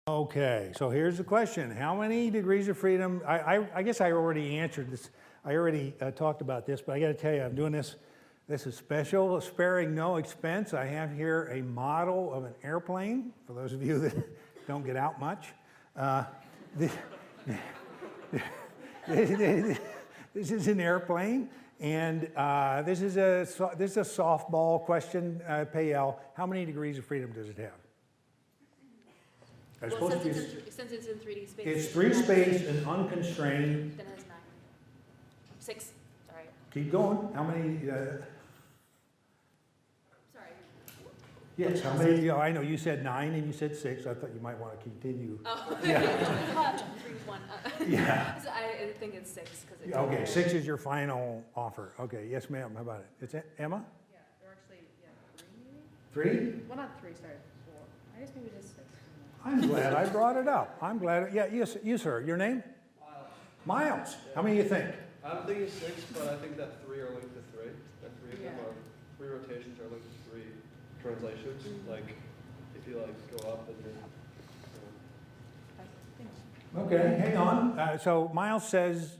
Okay, so here's the question. How many degrees of freedom? I guess I already answered this. I already talked about this, but I got to tell you, I'm doing this. This is special, sparing no expense. I have here a model of an airplane, for those of you that don't get out much. This is an airplane, and this is a softball question, Payel. How many degrees of freedom does it have? Well, since it's in 3D space. It's 3 space and unconstrained. Then it has 9. 6, sorry. Keep going. How many? Sorry. Yes, how many? I know you said 9 and you said 6. I thought you might want to continue. Oh, Yeah. 3, 1. Yeah. So I think it's 6 because it's. Okay, 6 is your final offer. Okay, yes, ma'am. How about it? It's Emma? Yeah, they're actually, 3 maybe? 3? Well, not 3, sorry, 4. I guess maybe just 6. I'm glad I brought it up. I'm glad. Yeah, yes, you, sir. Your name? Miles. How many do you think? I'm thinking 6, but I think that 3 are linked to 3. That 3 of them Yeah. are 3 rotations are linked to 3 translations. Like if you like go up and then. Okay, hang on. So Miles says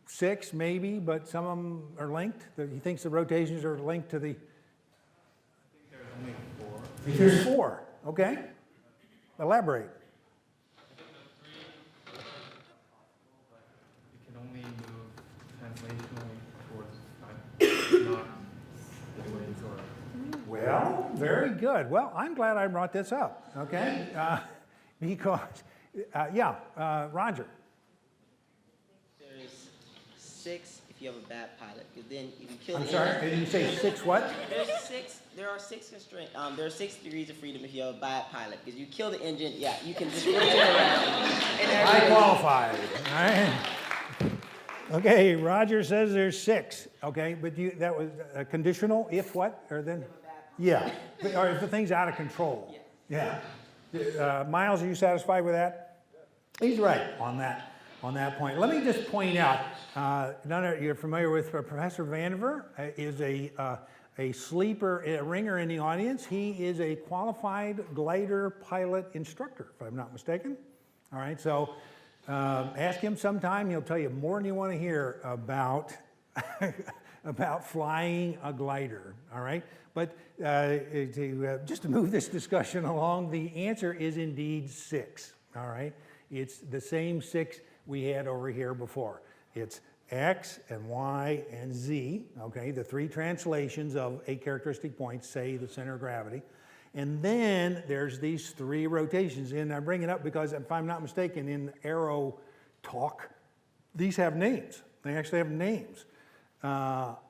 6 maybe, but some of them are linked. He thinks the rotations are linked to the. I think there's only 4. There's 4. Okay. Elaborate. You can only move translationally towards not sideways or. Well, very good. Well, I'm glad I brought this up. Okay, because Roger. There's 6 if you have a bad pilot, because then if you kill I'm the sorry. engine. Did you say 6 what? There are 6 constraints. There are 6 degrees of freedom if you have a bad pilot, because you kill the engine. Yeah, you can just rotate around. And I qualified. All right. Okay, Roger says there's 6. Okay, but that was conditional. If what or then? Yeah. Or if the thing's out of control. Yeah. Miles, are you satisfied with that? He's right on that point. Let me just point out, you're familiar with Professor Vandiver, is a sleeper, a ringer in the audience. He is a qualified glider pilot instructor, if I'm not mistaken. All right, so ask him sometime. He'll tell you more than you want to hear about, about flying a glider, all right? But just to move this discussion along, the answer is indeed 6, all right? It's the same 6 we had over here before. It's X and Y and Z, okay, the 3 translations of a characteristic point, say the center of gravity. And then there's these 3 rotations. And I bring it up because if I'm not mistaken, in aero talk, these have names. They actually have names.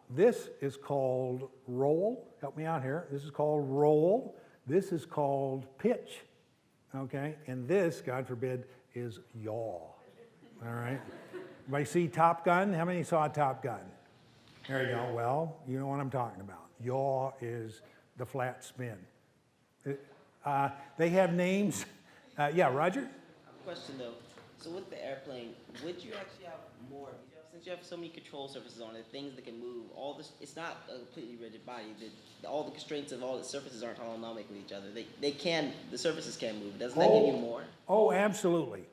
This is called roll. Help me out here. This is called roll. This is called pitch, okay? And this, God forbid, is yaw, all right? Everybody see Top Gun? How many saw Top Gun? There you go. Well, you know what I'm talking about. Yaw is the flat spin. They have names. Yeah, Roger? question though. So with the airplane, would you actually have more? Since you have so many control surfaces on it, things that can move, all this, it's not a completely rigid body. All the constraints of all the surfaces aren't holonomic with each other. They can, the surfaces can move. Doesn't that give you more? Oh, absolutely.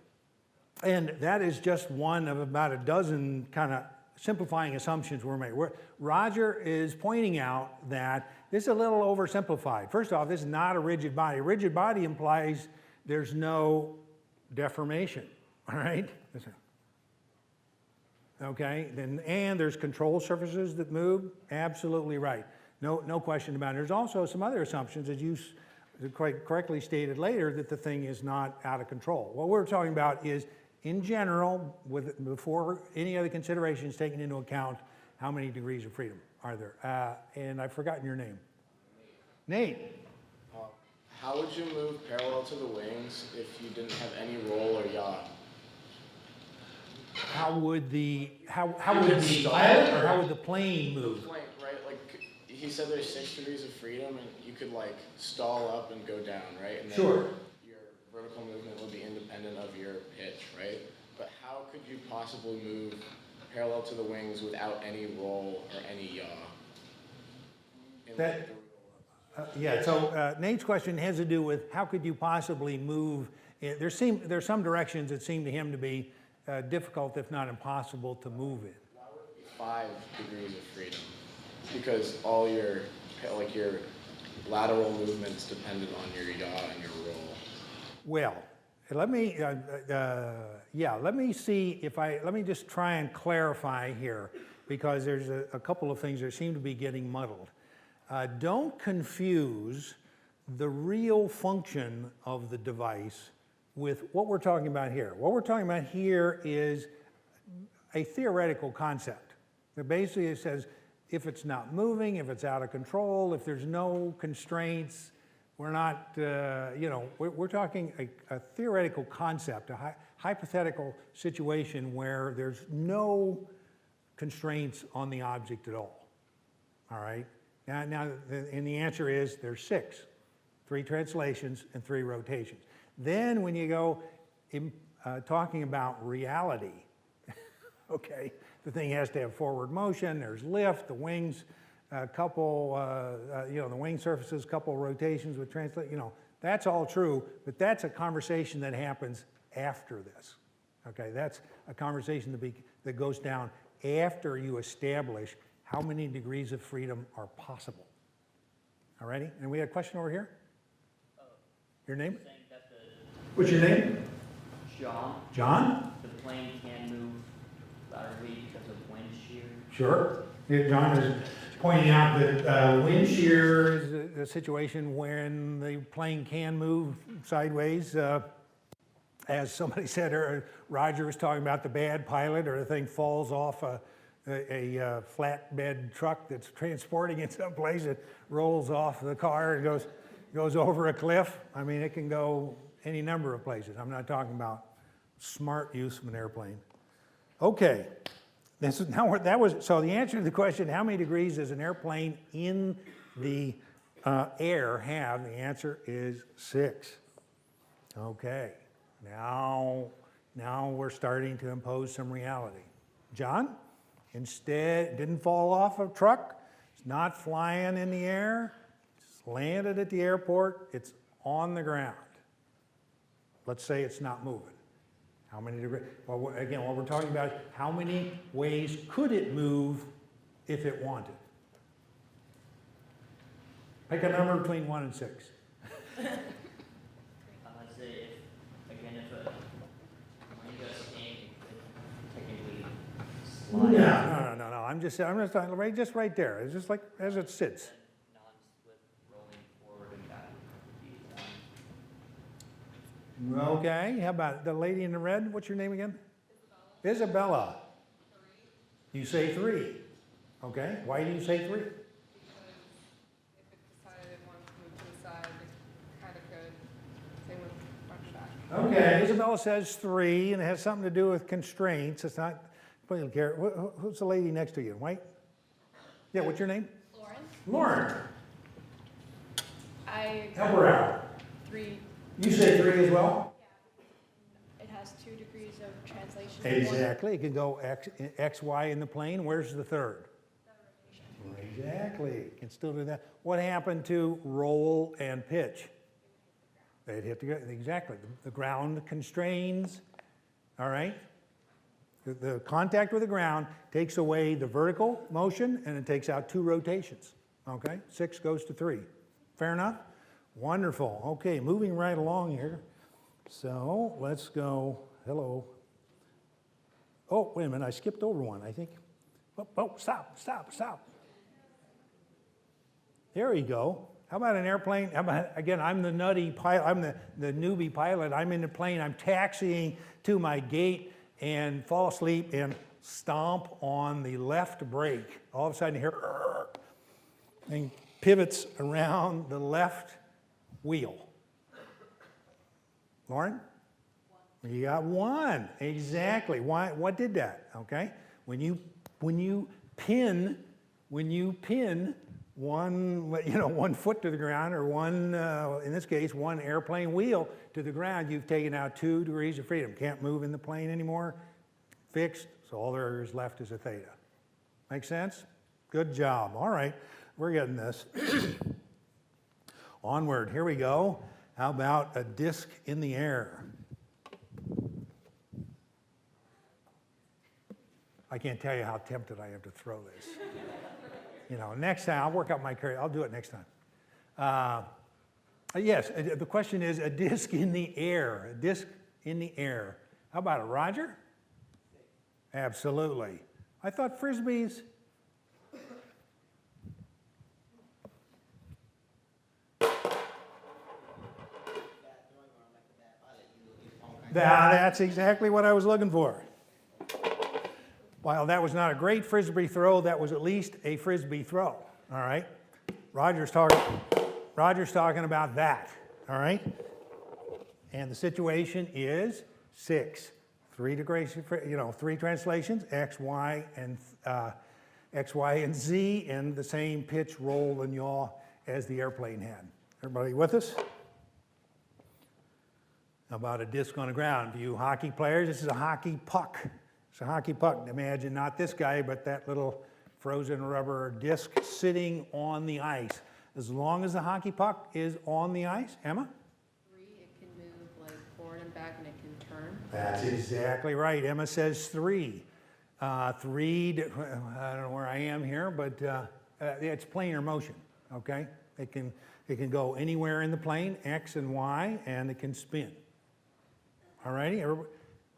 And that is just one of about a dozen kind of simplifying assumptions we're making. Roger is pointing out that this is a little oversimplified. First off, this is not a rigid body. A rigid body implies there's no deformation, all right? Okay, and there's control surfaces that move, absolutely right. No question about it. There's also some other assumptions, as you quite correctly stated later, that the thing is not out of control. What we're talking about is, in general, before any other considerations taken into account, how many degrees of freedom are there? And I've forgotten your name. Nate. How would you move parallel to the wings if you didn't have any roll or yaw? How would the pilot or how would the plane move? The plane, right? Like he said, there's 6 degrees of freedom, and you could like stall up and go down, right? And then Sure. Your vertical movement would be independent of your pitch, right? But how could you possibly move parallel to the wings without any roll or any yaw? So Nate's question has to do with how could you possibly move there's some directions that seem to him to be difficult, if not impossible, to move in. 5 degrees of freedom, because all your lateral movements dependent on your yaw and your roll. Well, let me, let me see if let me just try and clarify here, because there's a couple of things that seem to be getting muddled. Don't confuse the real function of the device with what we're talking about here. What we're talking about here is a theoretical concept. It basically says if it's not moving, if it's out of control, if there's no constraints, we're not, we're talking a theoretical concept, a hypothetical situation where there's no constraints on the object at all. All right? And the answer is there's 6. 3 translations and 3 rotations. Then when you go talking about reality, okay, the thing has to have forward motion, there's lift, the wings, the wing surfaces, couple rotations with translate, that's all true, but that's a conversation that happens after this. Okay, that's a conversation that goes down after you establish how many degrees of freedom are possible. All righty? And we had a question over here? Your name? What's your name? John, John? the plane can move laterally because of wind shear. Sure. Yeah, John is pointing out that wind shear is a situation when the plane can move sideways. As somebody said, Roger was talking about the bad pilot, or the thing falls off a flatbed truck that's transporting it someplace, it rolls off the car and goes over a cliff. I mean, it can go any number of places. I'm not talking about smart use of an airplane. Okay, so the answer to the question, how many degrees does an airplane in the air have? The answer is 6. Okay, now we're starting to impose some reality. John, instead, didn't fall off a truck, it's not flying in the air, it's landed at the airport, it's on the ground. Let's say it's not moving. How many degrees? Well, again, what we're talking about, how many ways could it move if it wanted? Pick a number between 1 and 6. I'd say if a plane goes in, it could technically slide. No. I'm just talking right there. It's just like as it sits. Non-slip rolling forward and back would be Okay, how about the lady in the red? What's your name again? Isabella. 3. You say 3. Okay, why do you say 3? Because if it decided it wanted to move to the side, it kind of could. Same with front shaft. Okay, Isabella says 3, and it has something to do with constraints. It's not completely clear. Who's the lady next to you? White? Yeah, what's your name? Lauren? Lauren. I, Help her out. 3, You say 3 as well? it has 2 degrees of translation. Exactly. It can go X, Y in the plane. Where's the third? Exactly. It can still do that. What happened to roll and pitch? They'd hit the ground. Exactly. The ground constrains. All right? The contact with the ground takes away the vertical motion, and it takes out 2 rotations. Okay? 6 goes to 3. Fair enough? Wonderful. Okay, moving right along here. So let's go. Hello. Oh, wait a minute. I skipped over one, I think. Oh, stop. There we go. How about an airplane? How about, again, I'm the nutty pilot. I'm the newbie pilot. I'm in the plane. I'm taxiing to my gate and fall asleep and stomp on the left brake. All of a sudden, here, and pivots around the left wheel. Lauren? 1. You got 1. Exactly. Why? What did that? Okay. When you pin one foot to the ground, or one, in this case, one airplane wheel to the ground, you've taken out 2 degrees of freedom. Can't move in the plane anymore. Fixed. So all there is left is a theta. Make sense? Good job. All right. We're getting this. Onward, here we go. How about a disc in the air? I can't tell you how tempted I am to throw this. You know, next time, I'll work out my career. I'll do it next time. Yes, the question is a disc in the air. A disc in the air. How about it, Roger? Absolutely. I thought Frisbees. That's exactly what I was looking for. While that was not a great Frisbee throw, that was at least a Frisbee throw. All right? Roger's talking about that. All right? And the situation is 6. 3 degrees, you know, 3 translations, X, Y, and Z, and the same pitch, roll, and yaw as the airplane had. Everybody with us? How about a disc on the ground? For you hockey players, this is a hockey puck. It's a hockey puck. Imagine not this guy, but that little frozen rubber disc sitting on the ice. As long as the hockey puck is on the ice, Emma? 3, it can move like forward and back and it can turn. That's exactly right. Emma says 3. 3, I don't know where I am here, but it's planar motion, okay? It can go anywhere in the plane, X and Y, and it can spin. All righty,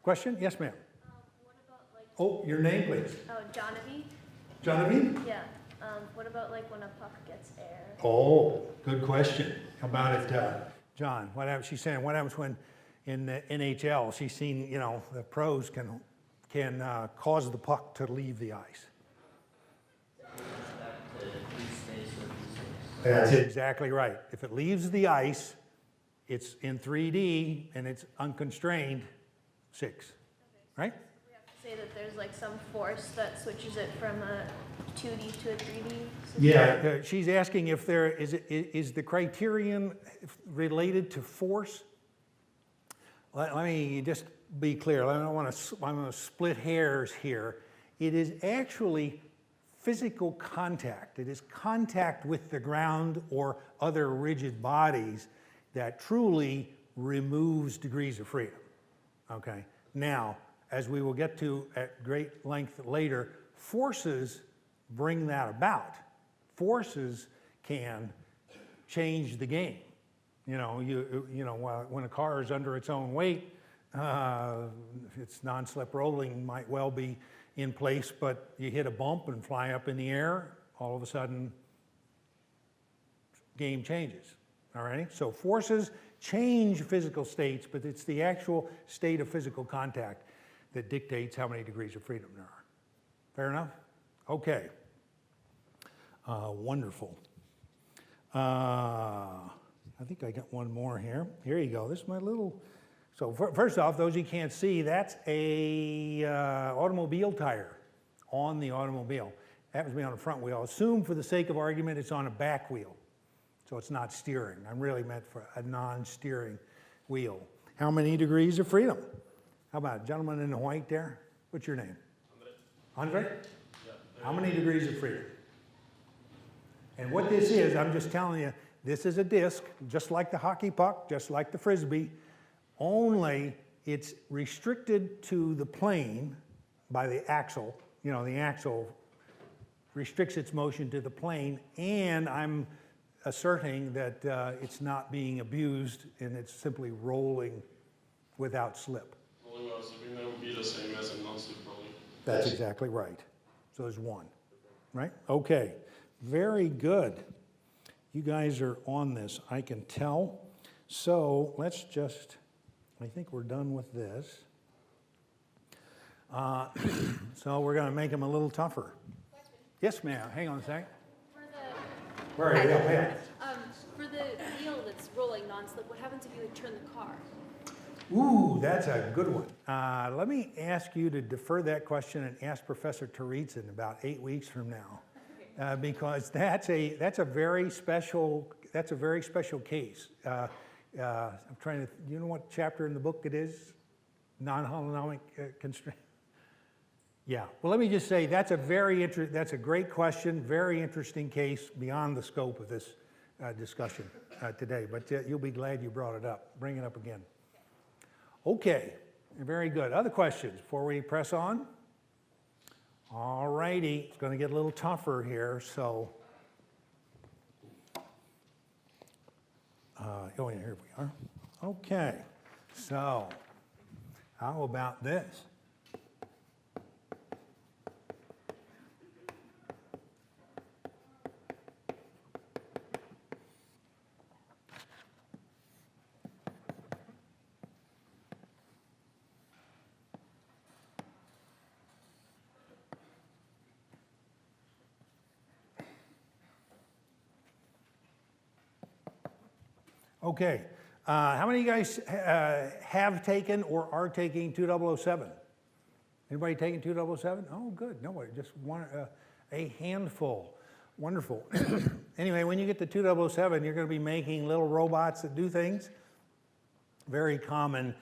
question? Yes, ma'am. What about like? Oh, your name, please. Oh, Johnavy. Johnny? Yeah. What about like when a puck gets air? Oh, good question. How about it, John? She's saying, what happens when in the NHL, she's seen, you know, the pros can cause the puck to leave the ice. That's exactly right. If it leaves the ice, it's in 3D and it's unconstrained, 6, right? We have to say that there's like some force that switches it from a 2D to a 3D system. Yeah, she's asking if there is the criterion related to force. Let me just be clear. I don't want to split hairs here. It is actually physical contact. It is contact with the ground or other rigid bodies that truly removes degrees of freedom. Okay. Now, as we will get to at great length later, forces bring that about. Forces can change the game. You know, when a car is under its own weight, its non-slip rolling might well be in place, but you hit a bump and fly up in the air, all of a sudden, game changes. All right? So forces change physical states, but it's the actual state of physical contact that dictates how many degrees of freedom there are. Fair enough? Okay. Wonderful. I think I got one more here. Here you go. This is my little... So first off, those you can't see, that's a automobile tire on the automobile. Happens to be on the front wheel. Assume for the sake of argument it's on a back wheel. So it's not steering. I'm really meant for a non-steering wheel. How many degrees of freedom? How about it? Gentleman in the white there? What's your name? Andre. Andre? Yeah. How many degrees of freedom? And what this is, I'm just telling you, this is a disc, just like the hockey puck, just like the Frisbee, only it's restricted to the plane by the axle. You know, the axle restricts its motion to the plane, and I'm asserting that it's not being abused and it's simply rolling without slip. Rolling without slipping, that would be the same as a non-slip rolling. That's exactly right. So there's one, right? Okay, very good. You guys are on this, I can tell. So let's just, I think we're done with this. So we're going to make them a little tougher. Yes, ma'am. Hang on a second. Where are you? Yeah. For the wheel that's rolling non-slip, what happens if you would turn the car? Ooh, that's a good one. Let me ask you to defer that question and ask Professor Teresa about 8 weeks from now, because that's a very special case. I'm trying to. You know what chapter in the book it is? Non-holonomic constraint. Yeah. Well, let me just say that's a great question, very interesting case beyond the scope of this discussion today. But you'll be glad you brought it up. Bring it up again. Okay. Very good. Other questions before we press on? All righty, it's going to get a little tougher here, so. Oh, yeah, here we are. Okay, so how about this? Okay, how many of you guys have taken or are taking 2007? Anybody taking 2007? Oh, good, nobody, just one, a handful. Wonderful. Anyway, when you get to 2007, you're going to be making little robots that do things. Very common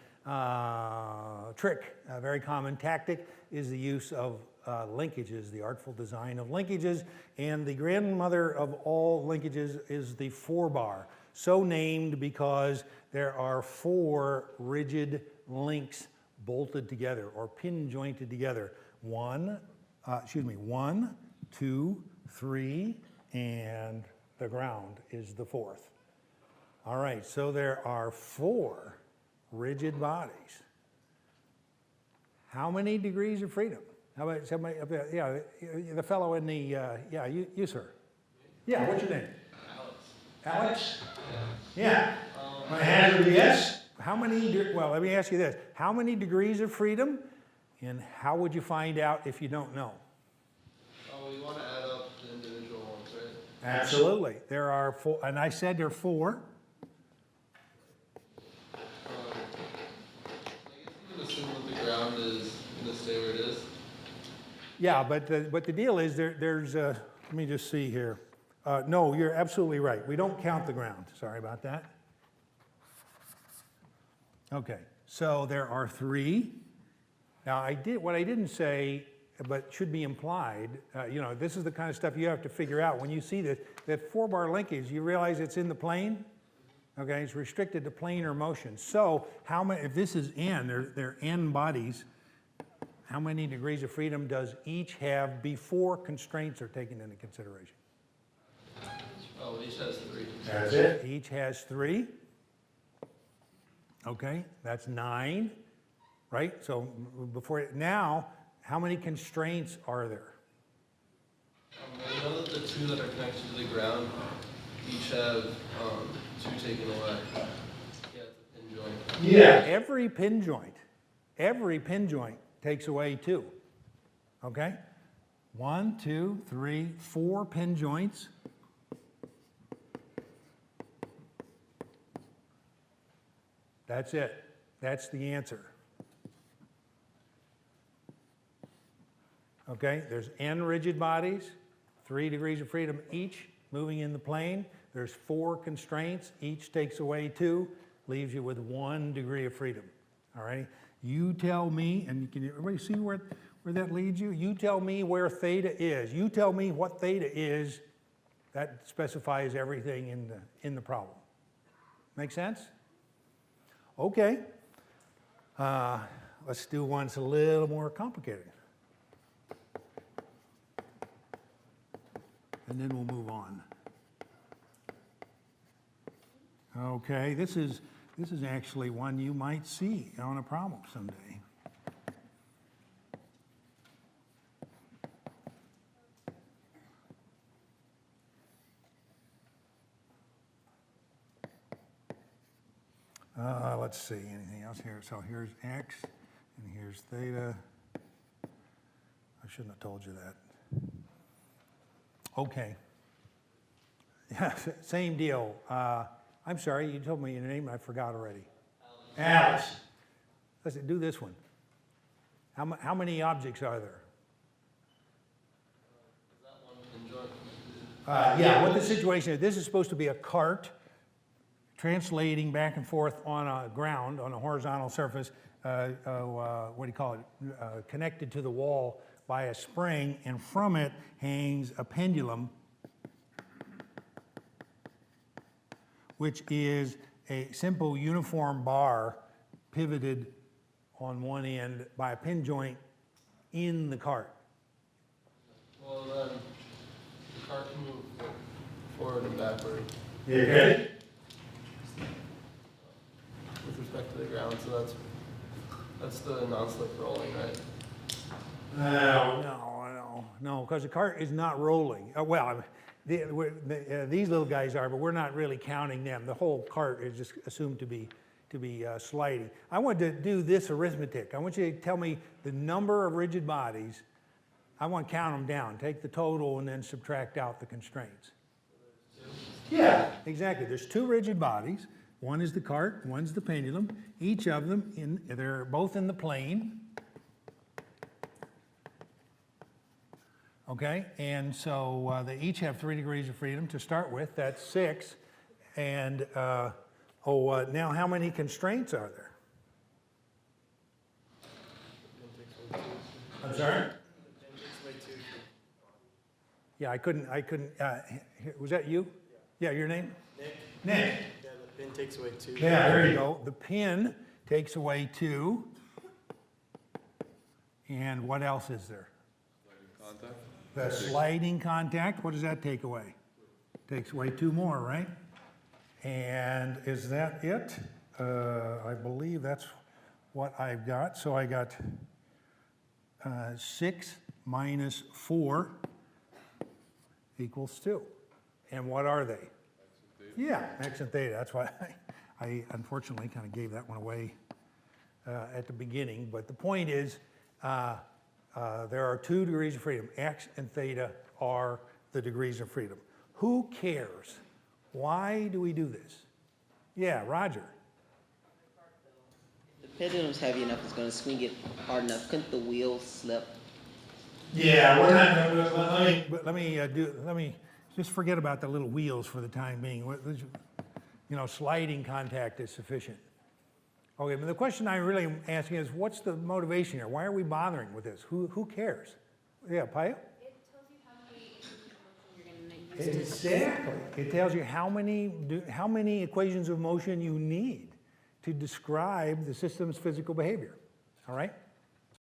trick, a very common tactic is the use of linkages, the artful design of linkages, and the grandmother of all linkages is the 4-bar. So named because there are 4 rigid links bolted together or pin jointed together. 1, 2, 3, and the ground is the 4th. All right, so there are 4 rigid bodies. How many degrees of freedom? How about somebody up there? Yeah, the fellow in the, yeah, you sir. Yeah, what's your name? Alex? Yeah. My answer is yes. How many, well, let me ask you this. How many degrees of freedom, and how would you find out if you don't know? Oh, we want to add up the individual ones, right? Absolutely. There are 4, and I said there are 4. I guess you can assume that the ground is going to stay where it is. Yeah, but the deal is there's, let me just see here. No, you're absolutely right. We don't count the ground. Sorry about that. Okay, so there are 3. Now, what I didn't say, but should be implied, you know, this is the kind of stuff you have to figure out. When you see that 4-bar linkage, you realize it's in the plane. Okay, it's restricted to planar motion. So, how many? If this is n, there are n bodies. How many degrees of freedom does each have before constraints are taken into consideration? Oh, each has 3. That's it. Each has 3. Okay, that's 9, right? So now, how many constraints are there? We know that the 2 that are connected to the ground each have 2 taken away. Yeah, it's a pin joint. Yeah. Every pin joint takes away 2. Okay? 1, 2, 3, 4 pin joints. That's it. That's the answer. Okay, there's n rigid bodies, 3 degrees of freedom each, moving in the plane. There's 4 constraints, each takes away 2, leaves you with 1 degree of freedom. All right, you tell me, and can everybody see where that leads you? You tell me where theta is. You tell me what theta is. That specifies everything in the problem. Make sense? Okay. Let's do one that's a little more complicated. And then we'll move on. Okay, this is actually one you might see on a problem someday. Let's see, anything else here? So here's x, and here's theta. I shouldn't have told you that. Okay. Yeah, same deal. I'm sorry, you told me your name, I forgot already. Alex. Let's do this one. How many objects are there? Is that one pin joint? Yeah, what the situation is, this is supposed to be a cart translating back and forth on a ground, on a horizontal surface, what do you call it, connected to the wall by a spring, and from it hangs a pendulum, which is a simple uniform bar pivoted on one end by a pin joint in the cart. cart can move forward and backward Okay. with respect to the ground, so that's the non-slip rolling, right? No, because the cart is not rolling. These little guys are, but we're not really counting them. The whole cart is just assumed to be sliding. I want to do this arithmetic. I want you to tell me the number of rigid bodies. I want to count them down. Take the total and then subtract out the constraints. Yeah, exactly. There's 2 rigid bodies. One is the cart, one's the pendulum. Each of them, they're both in the plane. Okay, and so they each have 3 degrees of freedom to start with. That's 6. And now how many constraints are there? I'm sorry? Yeah, I couldn't, was that you? Yeah, your name? Nick. Yeah, the pin takes away 2. Yeah, there you go. The pin takes away 2. And what else is there? Contact? The sliding contact, what does that take away? Takes away 2 more, right? And is that it? I believe that's what I've got. So I got 6 minus 4 equals 2. And what are they? Yeah, x and theta. That's why I unfortunately kind of gave that one away at the beginning. But the point is, there are 2 degrees of freedom. X and theta are the degrees of freedom. Who cares? Why do we do this? Yeah, Roger. The pendulum's heavy enough, it's gonna swing it hard enough. Couldn't the wheel slip? Yeah, we're not. Let me just forget about the little wheels for the time being. Sliding contact is sufficient. Okay, but the question I'm really asking is, what's the motivation here? Why are we bothering with this? Who cares? Yeah, Paya? It tells you how many equations of motion you're gonna use to Exactly. It tells you how many equations of motion you need to describe the system's physical behavior. All right?